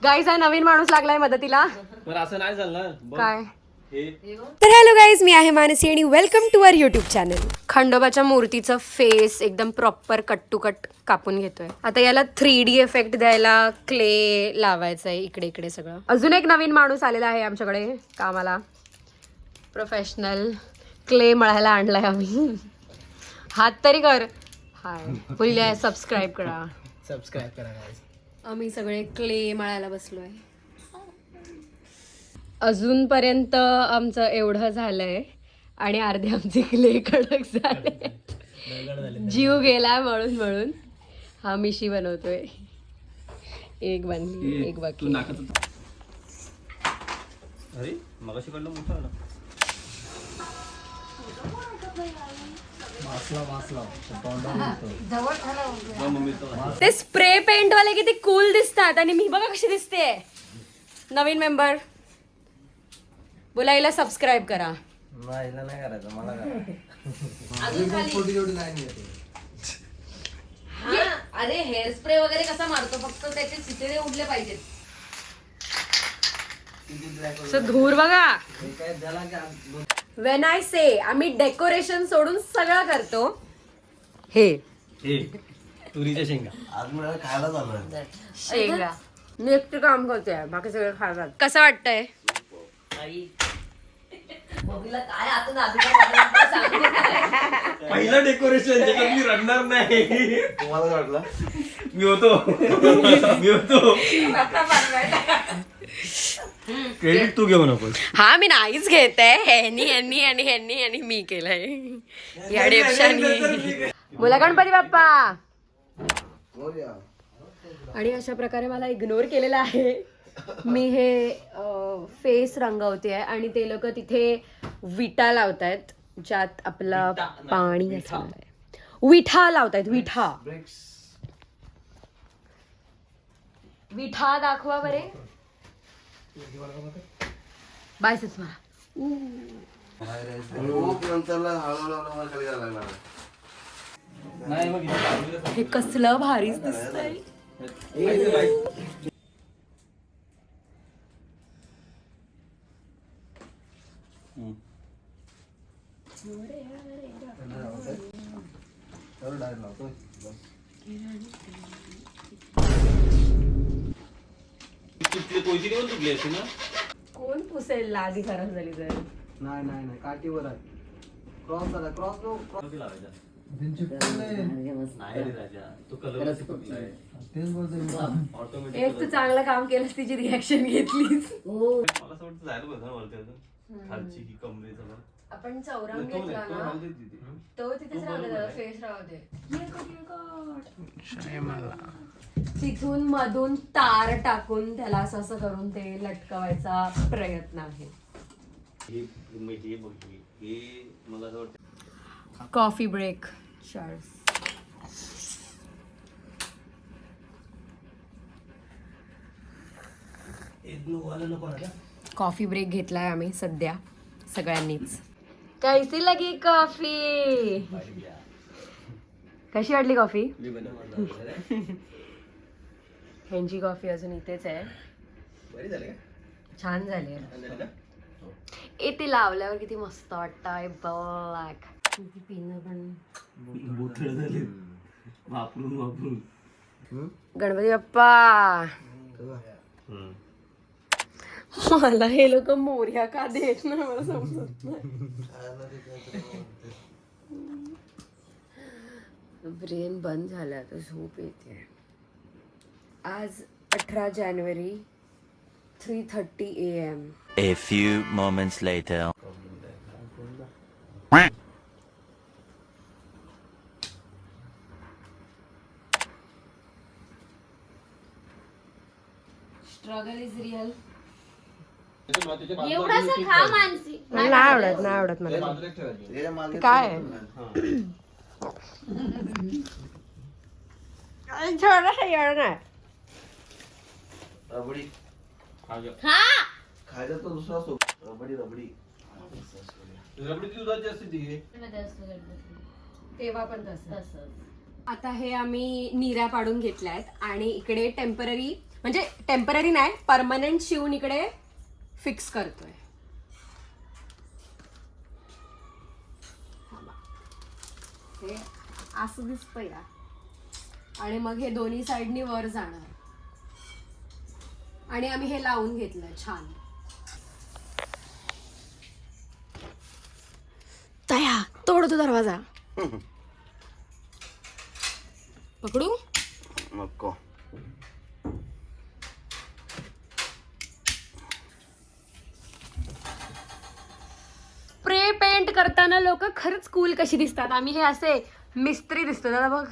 Guys हा नवीन माणूस लागलाय मदतीला. पण असं नाही झालं काय हे तर हॅलो गाईज, मी आहे मानसी आणि welcome to our YouTube channel. खंडोबाच्या मूर्तीचं फेस एकदम प्रॉपर कट टू कट कापून घेतोय. आता याला 3D इफेक्ट द्यायला क्ले लावायचं आहे इकडे इकडे सगळं. अजून एक नवीन माणूस आलेला आहे आमच्याकडे कामाला. प्रोफेशनल क्ले मळायला आणलाय आम्ही. हात तरी कर. हाय बोलले सबस्क्राईब करा. आम्ही सगळे क्ले मळायला बसलोय. अजूनपर्यंत आमचं एवढं झालंय आणि अर्धे आमचे क्ले कडक झाले. जीव गेला मळून मळून. हा मिशी बनवतोय. एक बनली एक बाकी. अरे मगाशी कडलं मोठं ना. ते स्प्रे पेंट वाले किती कूल दिसतात आणि मी बघा कशी दिसते. नवीन मेंबर बोलायला सबस्क्राईब करा. नाही करायचं मला अरे हेअर स्प्रे वगैरे कसा मारतो, फक्त त्याचे चितळे उडले पाहिजेत. धूर बघा. वेन आय से आम्ही डेकोरेशन सोडून सगळं करतो. हे तुरीच्या शेंगा आज मला खायला चालू शेंगा मी एकटे काम करते, बाकी सगळे खातात. कसं वाटतंय? बघीला काय आतून आजूबाजूला सांगू काय? पहिलं डेकोरेशन ज्याच्यात मी रडणार नाही. तुम्हाला वाटलं मी होतो क्रेडिट तू घेऊ नको. हा मी नाहीच घेते. ह्यांनी मी केलंय या डेपशानी. बोला गणपती बाप्पा. आणि अशा प्रकारे मला इग्नोर केलेला आहे. मी हे फेस रंगवते आहे आणि ते लोक तिथे विटा लावतायत ज्यात आपलं पाणी असणार आहे. विठा लावतायत. विठा दाखवा बरे. बायसेप्स मारा. खूप नंतरला हळूहळू खाली जायला लागला. हे कसलं भारीच दिसतंय. कोण पुसेल लादी खराब झाली तर? नाही काठीवर आहे. क्रॉस झाला. क्रॉस एक तू चांगलं काम केलंस, तिची रिॲक्शन घेतलीस. मला असं वाटतं जायला बघा वरती अजून खालची की कमरेचा भाग. आपण चौरंग घेतला ना तो तिथेच राहते. फेस राहते. तिथून मधून तार टाकून त्याला असं असं करून ते लटकवायचा प्रयत्न आहे. हे मला असं वाटतं कॉफी ब्रेक. कॉफी ब्रेक घेतलाय आम्ही सध्या सगळ्यांनीच. कैसी लगी कॉफी? कशी वाटली कॉफी? ह्यांची कॉफी अजून इथेच आहे. छान झाली. ते लावल्यावर किती मस्त वाटतंय. ब्लॅक पिन पण वापरून गणपती बाप्पा. मला हे लोक मोर्या का देत ना मला समजत नाही. ब्रेन बंद झाला आता झोप येते. आज 18 जानेवारी 3:30 AM. A few moments later. Struggle is real. एवढासा खा मानसी. नाही आवडत मला. ते काय आहे? थोडासा एवढं नाही. रबडी खा. खायचा तो दुसरा सोप. रबडी दुधाची असते ती. तेव्हा पण तसं. आता हे आम्ही निऱ्या पाडून घेतल्यात आणि इकडे टेम्पररी म्हणजे टेम्पररी नाही, परमनंट शिवून इकडे फिक्स करतोय. हे असं दिसतंय या. आणि मग हे दोन्ही साईडनी वर जाणार आणि आम्ही हे लावून घेतलंय छान. तया तोडतो दरवाजा. पकडू नको. स्प्रे पेंट करताना लोक खरंच कूल कशी दिसतात. आम्ही हे असे मिस्त्री दिसतो दादा बघ.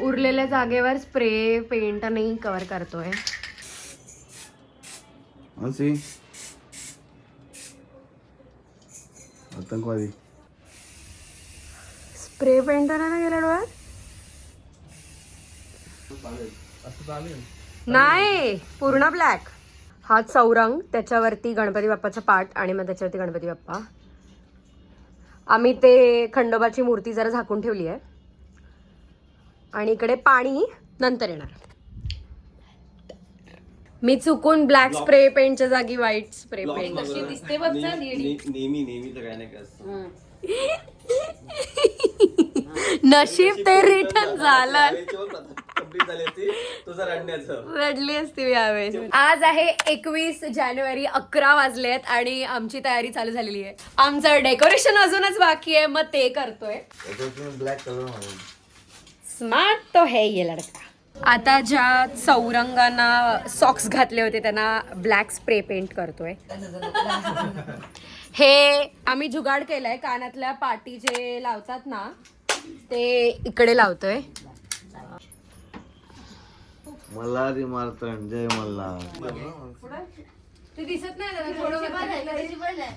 उरलेल्या जागेवर स्प्रे पेंटने कव्हर करतोय. आतंकवादी स्प्रे पेंटने ना गेला डोळ्यात. नाही पूर्ण ब्लॅक. हा चौरंग, त्याच्यावरती गणपती बाप्पाचा पाट आणि मग त्याच्यावरती गणपती बाप्पा. आम्ही ते खंडोबाची मूर्ती जरा झाकून ठेवली आहे आणि इकडे पाणी नंतर येणार. मी चुकून ब्लॅक स्प्रे पेंटच्या जागी व्हाईट स्प्रे पेंट. दिसते बघ ना नेहमी तर काय नाही काय असतं. नशीब ते रिटर्न झालं. कंप्लीट झाली असती तुझं रडण्याचं. रडली असती यावेळेस. आज आहे 21 जानेवारी, 11 वाजले आहेत आणि आमची तयारी चालू झालेली आहे. आमचं डेकोरेशन अजूनच बाकी आहे, मग ते करतोय. ब्लॅक कलर स्मार्ट तो है ये लड़का. आता ज्या चौरंगांना सॉक्स घातले होते त्यांना ब्लॅक स्प्रे पेंट करतोय. हे आम्ही जुगाड केलाय. कानातल्या पाटी जे लावतात ना ते इकडे लावतोय. मल्हारी मार्तंड जय मल्हार. ते दिसत नाही थोडं.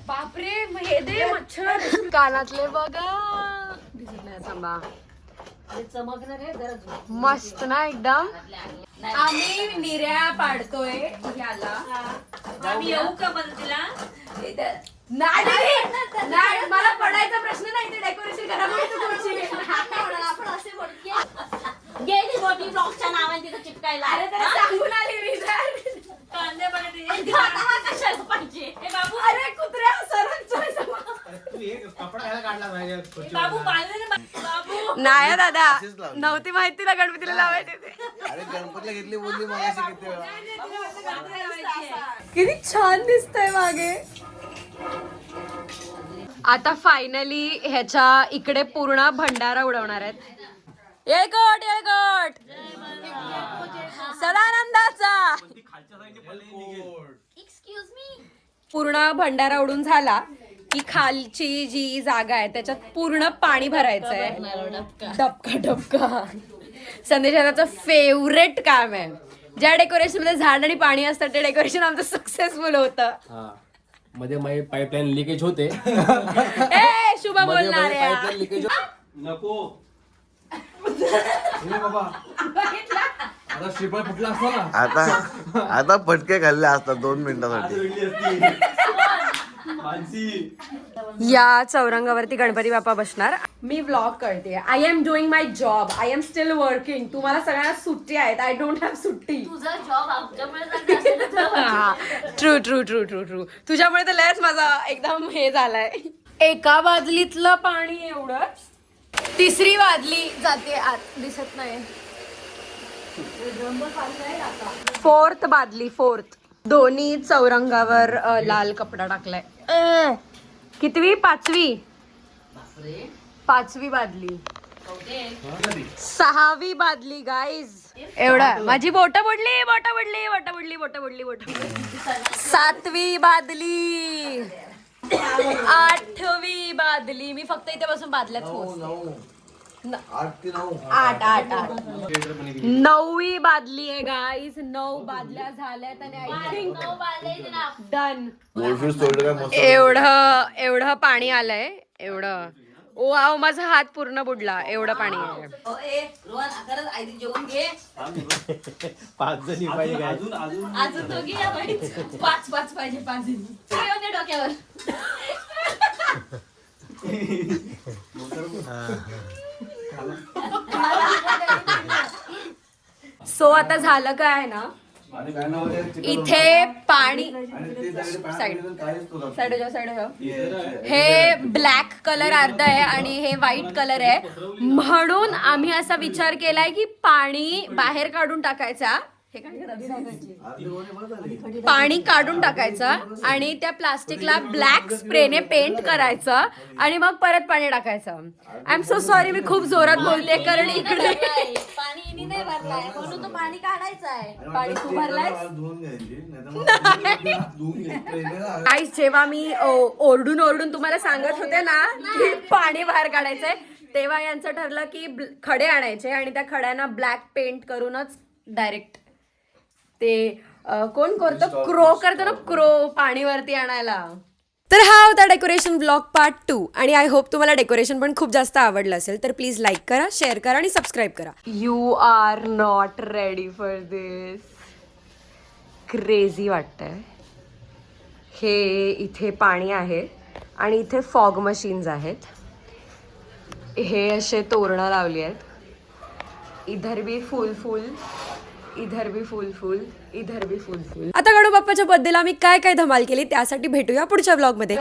बापरे हे दे मच्छर. कानातले बघा दिसत नाही. थांबा. चमकणार आहे जरा. मस्त ना एकदम. आम्ही निऱ्या पाडतोय याला. आम्ही येऊ का मदतीला? नाही मला पडायचा प्रश्न नाही. ते डेकोरेशन करा. आपण असे बोलतो गेली मोठी ब्लॉकच्या नावाने तिथं चिपकायला. अरे त्याला सांगून आली मी तर. कांदे बटाटे आता कशाला पाहिजे? हे बाबू, अरे कुत्र्या सरळ बाबू बांधले ना बाबू. नाही दादा नव्हती माहिती ना गणपतीला लावायचे ते. अरे गणपतीला घेतली बोलली मगाशी किती वेळा. किती छान दिसतंय मागे. आता फायनली ह्याच्या इकडे पूर्ण भंडारा उडवणार आहेत. येळकोट येळकोट सदानंदाचा. Excuse me. पूर्ण भंडारा उडून झाला की खालची जी जागा आहे त्याच्यात पूर्ण पाणी भरायचं आहे. डबका डबका. संदेशाचं फेवरेट काम आहे. ज्या डेकोरेशन मध्ये झाड आणि पाणी असतं ते डेकोरेशन आमचं सक्सेसफुल होतं. मध्ये माझी पाईपलाईन लिकेज होते. ए शुभ बोलणार पाईपलाईन लिकेज नको आता श्रीफळ फुटला असता ना. आता फटके खाल्ले असतात 2 मिनिटासाठी. रडली असती मानसी. या चौरंगावरती गणपती बाप्पा बसणार. मी व्लॉग करते. I am doing my job. I am still working. तुम्हाला सगळ्यांना सुट्टी आहेत. आय डोंट हॅव सुट्टी. तुझा जॉब आमच्यामुळे true true true true true. तुझ्यामुळे तर लयच माझा एकदम हे झालाय. एका बादलीतलं पाणी एवढंच. तिसरी बादली जाते आत. दिसत नाही. 4th बादली 4th. दोन्ही चौरंगावर लाल कपडा टाकलाय. कितवी? 5वी. 5वी बादली. 6वी बादली गाईज. एवढा माझी बोट बुडली बोट बुडली बोट बुडली बोट बुडली बोट. 7वी बादली. 8वी बादली. मी फक्त इथे बसून बादल्यात पोहोचते. 8 8 8. 9वी बादली आहे गाईज. 9 बादल्या झाल्यात आणि आय थिंक डन. एवढं पाणी आलंय. एवढं. ओ वाव माझा हात पूर्ण बुडला. एवढं पाणी आहे. रोहन खरंच आधी जेवून घे. 5 जणी पाहिजे काय. अजून दोघी या बाई. 5 पाहिजे. 5 जणी येऊन दे डोक्यावर. सो आता झालं काय आहे ना, आणि बॅनर वगैरे चिकन इथे पाणी आणि ते सगळे साईड पाणी काहीच तुला साईड हो, साईड हो. हे हे ब्लॅक कलर अर्ध आहे आणि हे व्हाईट कलर आहे, म्हणून आम्ही असा विचार केलाय की पाणी बाहेर काढून टाकायचा. हे काय पाणी काढून टाकायचं आणि त्या प्लास्टिकला ब्लॅक स्प्रेने पेंट करायचं आणि मग परत पाणी टाकायचं. आय एम सो सॉरी, मी खूप जोरात बोलते कारण इकडे पाणी इनी नाही भरलाय म्हणून तो पाणी काढायचं आहे. पाणी तू भरलाय. धुवून घ्यायची नाहीतर मग धुवून घ्यायची. गाईस, जेव्हा मी ओरडून ओरडून तुम्हाला सांगत होते ना की पाणी बाहेर काढायचंय, तेव्हा यांचं ठरलं की खडे आणायचे आणि त्या खड्यांना ब्लॅक पेंट करूनच डायरेक्ट ते कोण करतो, क्रो करतो ना, क्रो पाणीवरती आणायला. तर हा होता डेकोरेशन ब्लॉग पार्ट 2 आणि आय होप तुम्हाला डेकोरेशन पण खूप जास्त आवडलं असेल. तर प्लीज लाईक करा, शेअर करा आणि सबस्क्राईब करा. You are not ready for this. Crazy वाटतंय. हे इथे पाणी आहे आणि इथे फॉग मशीन्स आहेत. हे असे तोरणं लावली आहेत. इधर भी फुल फुल, इधर भी फुल फुल, इधर भी फुल फुल. आता गणू बाप्पाच्या बर्थडेला आम्ही काय काय धमाल केली त्यासाठी भेटूया पुढच्या ब्लॉग मध्ये.